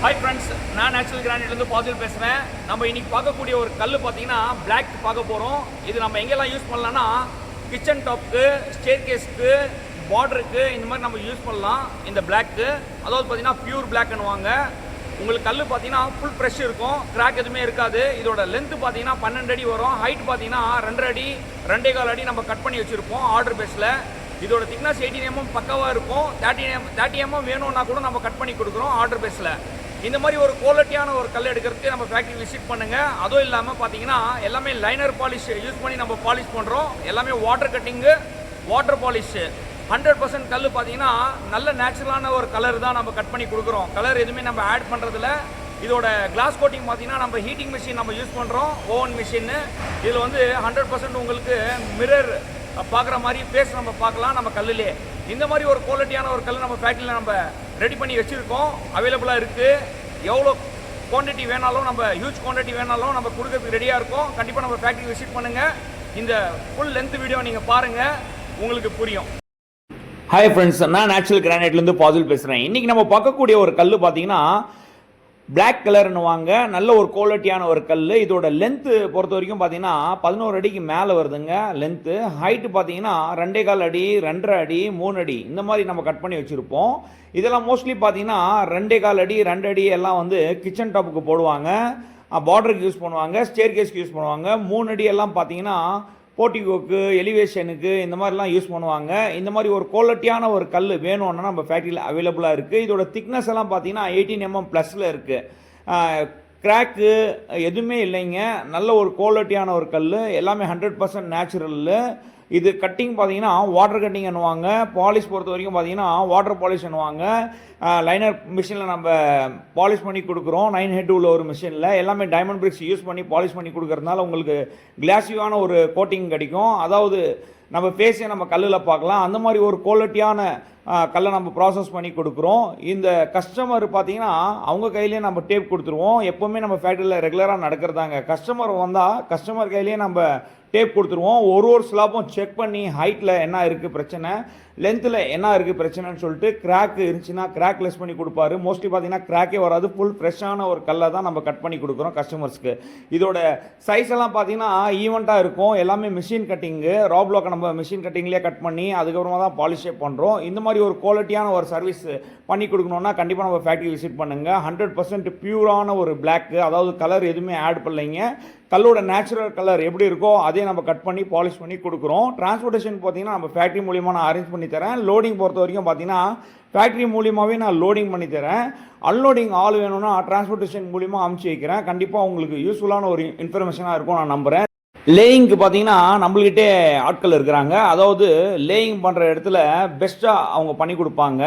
Hi friends, நான் natural கிரானைட்லேருந்து Fazil பேசுகிறேன். நம்ம இன்றைக்கி பார்க்கக்கூடிய ஒரு கல் பார்த்தீங்கன்னா பிளாக் பார்க்க போகிறோம். இது நம்ம எங்கெல்லாம் யூஸ் பண்ணலாம்னா கிச்சன் டாப்க்கு, ஸ்டேர் கேஸ்க்கு, பார்டருக்கு இந்த மாதிரி நம்ம யூஸ் பண்ணலாம். இந்த பிளாக்கு அதாவது பார்த்தீங்கன்னா பியூர் பிளாக்னுவாங்க. உங்களுக்கு கல் பார்த்தீங்கன்னா ஃபுல் ஃப்ரெஷ் இருக்கும், கிராக் எதுவுமே இருக்காது. இதோட லென்த்து பார்த்தீங்கன்னா 12 அடி வரும். ஹைட் பார்த்தீங்கன்னா 2 அடி 2.25 அடி நம்ம கட் பண்ணி வச்சுருப்போம் ஆர்டர் பேஸில். இதோட திக்னஸ் 18 mm பக்காவாக இருக்கும். 30 mm வேணும்னா கூட நம்ம கட் பண்ணி கொடுக்குறோம் ஆர்டர் பேஸில். இந்த மாதிரி ஒரு குவாலிட்டியான ஒரு கல் எடுக்கிறதுக்கு நம்ம ஃபேக்ட்ரி விசிட் பண்ணுங்கள். அதுவும் இல்லாமல் பார்த்தீங்கன்னா எல்லாமே லைனர் பாலிஷ் யூஸ் பண்ணி நம்ம பாலிஷ் பண்ணுறோம். எல்லாமே வாட்டர் கட்டிங்கு, வாட்டர் பாலிஷு. 100% கல் பார்த்தீங்கன்னா நல்ல நேச்சுரலான ஒரு கலர் தான் நம்ம கட் பண்ணி கொடுக்குறோம். கலர் எதுவுமே நம்ம ஆட் பண்ணுறதில்ல. இதோட கிளாஸ் கோட்டிங் பார்த்தீங்கன்னா நம்ம ஹீட்டிங் மிஷின் நம்ம யூஸ் பண்ணுறோம், ஓவன் மிஷின்னு. இதில் வந்து 100% உங்களுக்கு மிரர் பார்க்குற மாதிரி ஃபேஸ் நம்ம பார்க்கலாம் நம்ம கல்லுலே. இந்த மாதிரி ஒரு குவாலிட்டியான ஒரு கல் நம்ம ஃபேக்ட்ரியில் நம்ம ரெடி பண்ணி வச்சுருக்கோம், அவைலபிளாக இருக்குது. எவ்வளோ குவான்டிட்டி வேணாலும், நம்ம ஹியூஜ் குவான்டிட்டி வேணாலும் நம்ம கொடுக்கறதுக்கு ரெடியாக இருக்கும். கண்டிப்பாக நம்ம ஃபேக்ட்ரி விசிட் பண்ணுங்கள். இந்த ஃபுல் லென்த் வீடியோ நீங்கள் பாருங்கள், உங்களுக்கு புரியும். ஹாய் ஃப்ரெண்ட்ஸ், நான் நேச்சுரல் கிரானைட்லேருந்து பாசில் பேசுகிறேன். இன்றைக்கி நம்ம பார்க்கக்கூடிய ஒரு கல் பார்த்தீங்கன்னா பிளாக் கலர்னுவாங்க. நல்ல ஒரு குவாலிட்டியான ஒரு கல். இதோட லென்த்து பொறுத்த வரைக்கும் பார்த்தீங்கன்னா 11 அடிக்கு மேலே வருதுங்க லென்த்து. ஹைட்டு பார்த்தீங்கன்னா 2.25 அடி 2.5 அடி 3 அடி இந்த மாதிரி நம்ம கட் பண்ணி வச்சுருப்போம். இதெல்லாம் மோஸ்ட்லி பார்த்தீங்கன்னா 2.25 அடி 2 அடி எல்லாம் வந்து கிச்சன் டாப்புக்கு போடுவாங்க, பார்டருக்கு யூஸ் பண்ணுவாங்க, ஸ்டேர் கேஸ்க்கு யூஸ் பண்ணுவாங்க. 3 அடி எல்லாம் பார்த்தீங்கன்னா போர்ட்டிகோக்கு, எலிவேஷனுக்கு இந்த மாதிரிலாம் யூஸ் பண்ணுவாங்க. இந்த மாதிரி ஒரு குவாலிட்டியான ஒரு கல் வேணும்னா நம்ம ஃபேக்ட்ரியில் அவைலபிளாக இருக்குது. இதோட திக்னஸ் எல்லாம் பார்த்தீங்கன்னா 18 mm ப்ளஸில் இருக்குது. கிராக்கு எதுவுமே இல்லைங்க. நல்ல ஒரு குவாலிட்டியான ஒரு கல். எல்லாமே 100% நேச்சுரல். இது கட்டிங் பார்த்தீங்கன்னா வாட்டர் கட்டிங் பண்ணுவாங்க. பாலிஷ் பொறுத்த வரைக்கும் பார்த்தீங்கன்னா வாட்டர் பாலிஷ் பண்ணுவாங்க. லைனர் மிஷினில் நம்ம பாலிஷ் பண்ணி கொடுக்குறோம். 9 ஹெட் உள்ள ஒரு மிஷினில் எல்லாமே டைமண்ட் பிரிக்ஸ் யூஸ் பண்ணி பாலிஷ் பண்ணி கொடுக்கறதுனால உங்களுக்கு கிளாஸியான ஒரு கோட்டிங் கிடைக்கும். அதாவது நம்ம ஃபேஸை நம்ம கல்லில் பார்க்கலாம். அந்த மாதிரி ஒரு குவாலிட்டியான கல்லை நம்ம ப்ராசஸ் பண்ணி கொடுக்குறோம். இந்த கஸ்டமர் பார்த்தீங்கன்னா அவங்க கையிலேயே நம்ம டேப் கொடுத்துருவோம். எப்போவுமே நம்ம ஃபேக்ட்ரியில் ரெகுலராக நடக்கிறதாங்க. கஸ்டமர் வந்தால் கஸ்டமர் கையிலேயே நம்ம டேப் கொடுத்துருவோம். ஒரு ஸ்லாப்பும் செக் பண்ணி ஹைட்டில் என்ன இருக்குது பிரச்சனை, லென்த்தில் என்ன இருக்குது பிரச்சனைன்னு சொல்லிட்டு கிராக் இருந்துச்சுன்னா கிராக் லெஸ் பண்ணி கொடுப்பாரு. மோஸ்ட்லி பார்த்தீங்கன்னா கிராக்கே வராது. ஃபுல் ஃப்ரெஷ்ஷான ஒரு கல்லை தான் நம்ம கட் பண்ணி கொடுக்குறோம் கஸ்டமர்ஸ்க்கு. இதோட சைஸ் எல்லாம் பார்த்தீங்கன்னா ஈவெண்ட்டாக இருக்கும். எல்லாமே மிஷின் கட்டிங்கு, ராப்லாக்கை நம்ம மிஷின் கட்டிங்லேயே கட் பண்ணி அதுக்கப்புறமா தான் பாலிஷே பண்ணுறோம். இந்த மாதிரி ஒரு குவாலிட்டியான ஒரு சர்வீஸ் பண்ணி கொடுக்கணுன்னா கண்டிப்பாக நம்ம ஃபேக்ட்ரி விசிட் பண்ணுங்கள். 100% பியூரான ஒரு பிளாக்கு, அதாவது கலர் எதுவுமே ஆட் பண்ணலைங்க. கல்லோட நேச்சுரல் கலர் எப்படி இருக்கோ அதே நம்ம கட் பண்ணி பாலிஷ் பண்ணி கொடுக்குறோம். டிரான்ஸ்போர்ட்டேஷன் பார்த்தீங்கன்னா நம்ம ஃபேக்ட்ரி மூலியமாக நான் அரேஞ்ச் பண்ணி தரேன். லோடிங் பொறுத்த வரைக்கும் பார்த்தீங்கன்னா ஃபேக்ட்ரி மூலியமாகவே நான் லோடிங் பண்ணி தரேன். அன்லோடிங் ஆள் வேணும்னா டிரான்ஸ்போர்ட்டேஷன் மூலியமாக அமுச்சு வைக்கிறேன். கண்டிப்பாக உங்களுக்கு யூஸ்ஃபுல்லான ஒரு இன்ஃபர்மேஷனாக இருக்கும் நான் நம்புகிறேன். லேயிங்க்கு பார்த்தீங்கன்னா நம்மள்கிட்டே ஆட்கள் இருக்கிறாங்க. அதாவது லேயிங் பண்ணுற இடத்துல பெஸ்ட்டாக அவங்க பண்ணி கொடுப்பாங்க.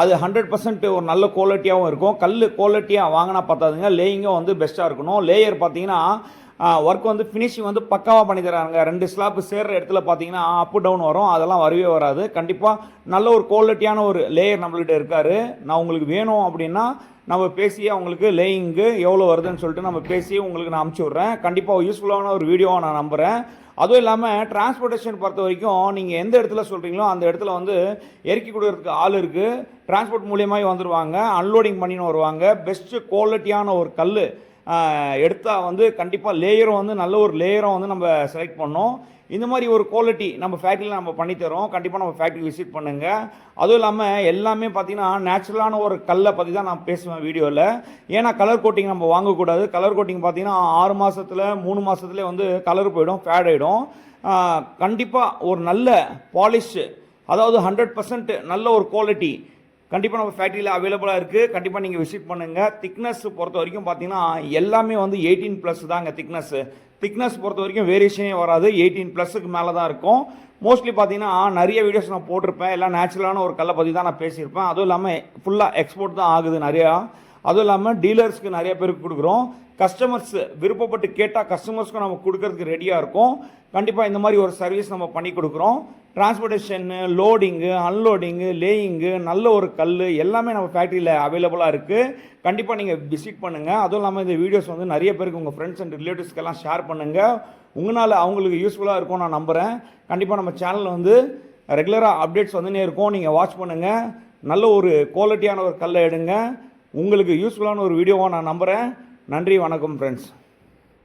அது 100% ஒரு நல்ல குவாலிட்டியாகவும் இருக்கும். கல் குவாலிட்டியாக வாங்கினா பார்த்தாதுங்க, லேயிங்கும் வந்து பெஸ்ட்டாக இருக்கணும். லேயர் பார்த்தீங்கன்னா ஒர்க் வந்து ஃபினிஷிங் வந்து பக்காவாக பண்ணி தராங்க. 2 ஸ்லாப் சேர்ற இடத்துல பார்த்தீங்கன்னா அப் டவுன் வரும், அதெல்லாம் வரவே வராது. கண்டிப்பாக நல்ல ஒரு குவாலிட்டியான ஒரு லேயர் நம்மள்கிட்ட இருக்கார். நான் உங்களுக்கு வேணும் அப்படின்னா நம்ம பேசி அவங்களுக்கு லேயிங்கு எவ்வளோ வருதுன்னு சொல்லிட்டு நம்ம பேசி உங்களுக்கு நான் அமுச்சு விட்றேன். கண்டிப்பாக யூஸ்ஃபுல்லான ஒரு வீடியோவை நான் நம்புகிறேன். அதுவும் இல்லாமல் டிரான்ஸ்போர்ட்டேஷன் பொறுத்த வரைக்கும் நீங்கள் எந்த இடத்துல சொல்கிறீங்களோ அந்த இடத்துல வந்து இறக்கி கொடுக்கறதுக்கு ஆள் இருக்குது. டிரான்ஸ்போர்ட் மூலியமாக வந்துடுவாங்க, அன்லோடிங் பண்ணின்னு வருவாங்க. பெஸ்ட்டு குவாலிட்டியான ஒரு கல் எடுத்தால் வந்து கண்டிப்பாக லேயரும் வந்து நல்ல ஒரு லேயரும் வந்து நம்ம செலக்ட் பண்ணோம். இந்த மாதிரி ஒரு குவாலிட்டி நம்ம ஃபேக்ட்ரியில் நம்ம பண்ணித்தரோம். கண்டிப்பாக நம்ம ஃபேக்ட்ரி விசிட் பண்ணுங்கள். அதுவும் இல்லாமல் எல்லாமே பார்த்தீங்கன்னா நேச்சுரலான ஒரு கல்லை பற்றி தான் நான் பேசுவேன் வீடியோவில். ஏன்னா கலர் கோட்டிங் நம்ம வாங்கக்கூடாது. கலர் கோட்டிங் பார்த்தீங்கன்னா 6 மாதத்தில் 3 மாதத்துலேயே வந்து கலர் போயிடும், ஃபேட் ஆகிடும். கண்டிப்பாக ஒரு நல்ல பாலிஷ், அதாவது 100% நல்ல ஒரு குவாலிட்டி கண்டிப்பாக நம்ம ஃபேக்ட்ரியில் அவைலபிளாக இருக்குது. கண்டிப்பாக நீங்கள் விசிட் பண்ணுங்கள். திக்னஸ் பொறுத்த வரைக்கும் பார்த்தீங்கன்னா எல்லாமே வந்து 18+ தாங்க திக்னஸ் பொறுத்த வரைக்கும் வேரியேஷனே வராது. 18+க்கு மேலே தான் இருக்கும். மோஸ்ட்லி பார்த்தீங்கன்னா நிறைய வீடியோஸ் நான் போட்டிருப்பேன். எல்லாம் நேச்சுரலான ஒரு கல்லை பற்றி தான் நான் பேசியிருப்பேன். அதுவும் இல்லாமல் ஃபுல்லாக எக்ஸ்போர்ட் தான் ஆகுது நிறையா. அதுவும் இல்லாமல் டீலர்ஸ்க்கு நிறைய பேருக்கு கொடுக்குறோம். கஸ்டமர்ஸ் விருப்பப்பட்டு கேட்டால் கஸ்டமர்ஸ்க்கும் நம்ம கொடுக்கறதுக்கு ரெடியாக இருக்கும். கண்டிப்பாக இந்த மாதிரி ஒரு சர்வீஸ் நம்ம பண்ணி கொடுக்குறோம். டிரான்ஸ்போர்ட்டேஷனு, லோடிங்கு, அன்லோடிங்கு, லேயிங்கு, நல்ல ஒரு கல் எல்லாமே நம்ம ஃபேக்ட்ரியில் அவைலபிளாக இருக்குது. கண்டிப்பாக நீங்கள் விசிட் பண்ணுங்கள். அதுவும் இல்லாமல் இந்த வீடியோஸ் வந்து நிறைய பேருக்கு உங்கள் ஃப்ரெண்ட்ஸ் அண்ட் ரிலேட்டிவ்ஸ்க்கெல்லாம் ஷேர் பண்ணுங்கள். உங்களால் அவங்களுக்கு யூஸ்ஃபுல்லாக இருக்கும் நான் நம்புகிறேன். கண்டிப்பாக நம்ம சேனலில் வந்து ரெகுலராக அப்டேட்ஸ் வந்துனே இருக்கும். நீங்கள் வாட்ச் பண்ணுங்கள். நல்ல ஒரு குவாலிட்டியான ஒரு கல்லை எடுங்க. உங்களுக்கு யூஸ்ஃபுல்லான ஒரு வீடியோவாக நான் நம்புகிறேன். நன்றி, வணக்கம் ஃப்ரெண்ட்ஸ்.